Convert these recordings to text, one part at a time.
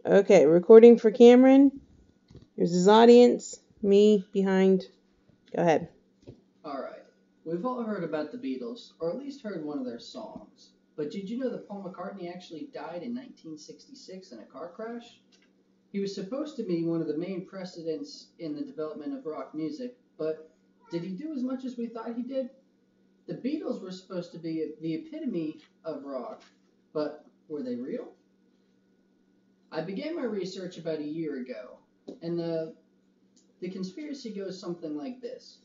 Okay, recording for Cameron. Here's his audience. Me behind. Go ahead. Alright, we've all heard about the Beatles, or at least heard one of their songs. But did you know that Paul McCartney actually died in 1966 in a car crash? He was supposed to be one of the main precedents in the development of rock music, but did he do as much as we thought he did? The Beatles were supposed to be the epitome of rock, but were they real? I began my research about a year ago, and the conspiracy goes something like this.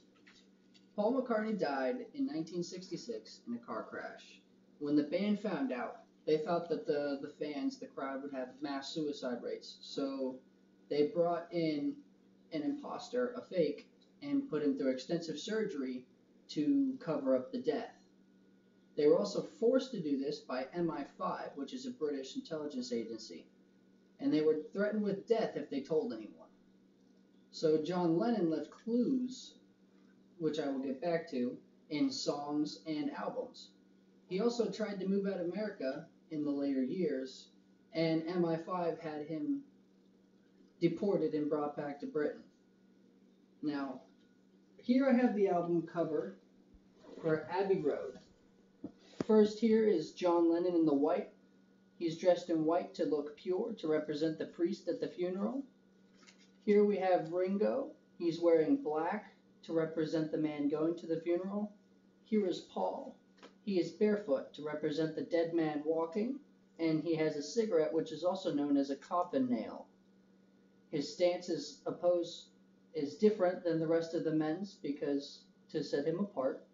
Paul McCartney died in 1966 in a car crash. When the band found out, they thought that the fans, the crowd, would have mass suicide rates. So they brought in an imposter, a fake, and put him through extensive surgery to cover up the death. They were also forced to do this by MI5, which is a British intelligence agency, and they were threatened with death if they told anyone. So John Lennon left clues, which I will get back to, in songs and albums. He also tried to move out of America in the later years, and MI5 had him deported and brought back to Britain. Now, here I have the album cover for Abbey Road. First here is John Lennon in the white. He's dressed in white to look pure, to represent the priest at the funeral. Here we have Ringo. He's wearing black to represent the man going to the funeral. Here is Paul. He is barefoot to represent the dead man walking, and he has a cigarette which is also known as a coffin nail. His stance is different than the rest of the men's because to set him apart.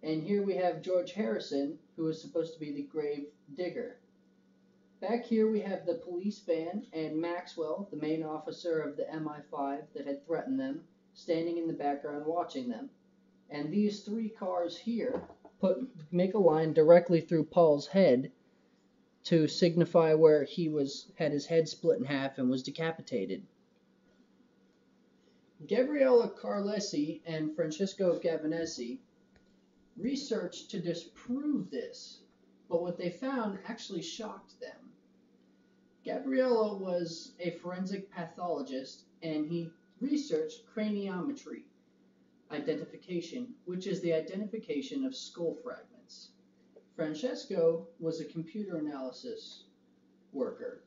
And here we have George Harrison, who is supposed to be the grave digger. Back here we have the police van and Maxwell, the main officer of the MI5 that had threatened them, standing in the background watching them. And these three cars here make a line directly through Paul's head to signify where he had his head split in half and was decapitated. Gabriele Carlesi and Francesco Gavanesi researched to disprove this, but what they found actually shocked them. Gabriele was a forensic pathologist, and he researched craniometry identification, which is the identification of skull fragments. Francesco was a computer analysis worker.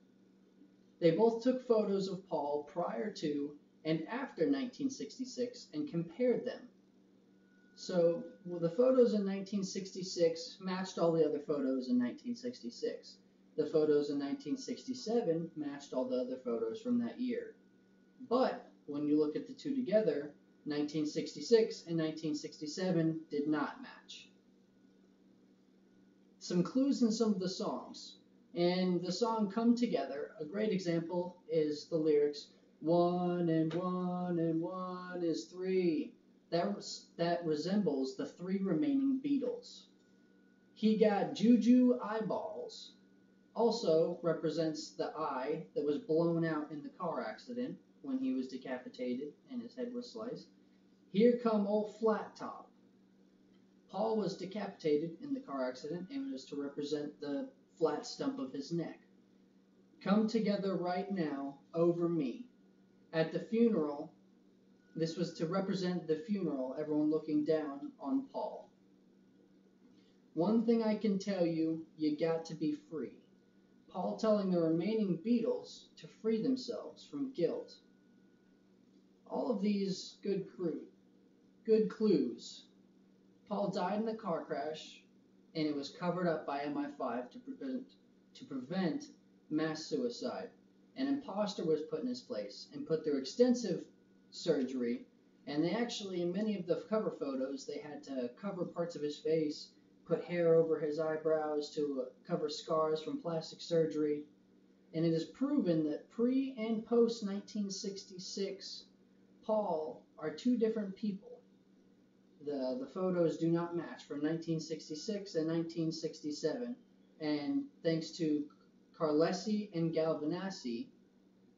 They both took photos of Paul prior to and after 1966 and compared them. So the photos in 1966 matched all the other photos in 1966. The photos in 1967 matched all the other photos from that year. But when you look at the two together, 1966 and 1967 did not match. Some clues in some of the songs. In the song Come Together, a great example is the lyrics, 1 and 1 and 1 is 3. That resembles the three remaining Beatles. He Got Juju Eyeballs also represents the eye that was blown out in the car accident when he was decapitated and his head was sliced. Here Come Old Flat Top. Paul was decapitated in the car accident and was to represent the flat stump of his neck. Come Together Right Now Over Me. At the funeral, this was to represent the funeral, everyone looking down on Paul. One thing I can tell you, you got to be free. Paul telling the remaining Beatles to free themselves from guilt. All of these good clues. Paul died in the car crash, and it was covered up by MI5 to prevent mass suicide. An imposter was put in his place and put through extensive surgery, and they actually, in many of the cover photos, they had to cover parts of his face, put hair over his eyebrows to cover scars from plastic surgery, and it is proven that pre and post 1966 Paul are two different people. The photos do not match from 1966 and 1967, and thanks to Carlesi and Galvanassi,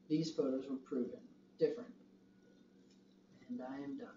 these photos were proven different. And I am done.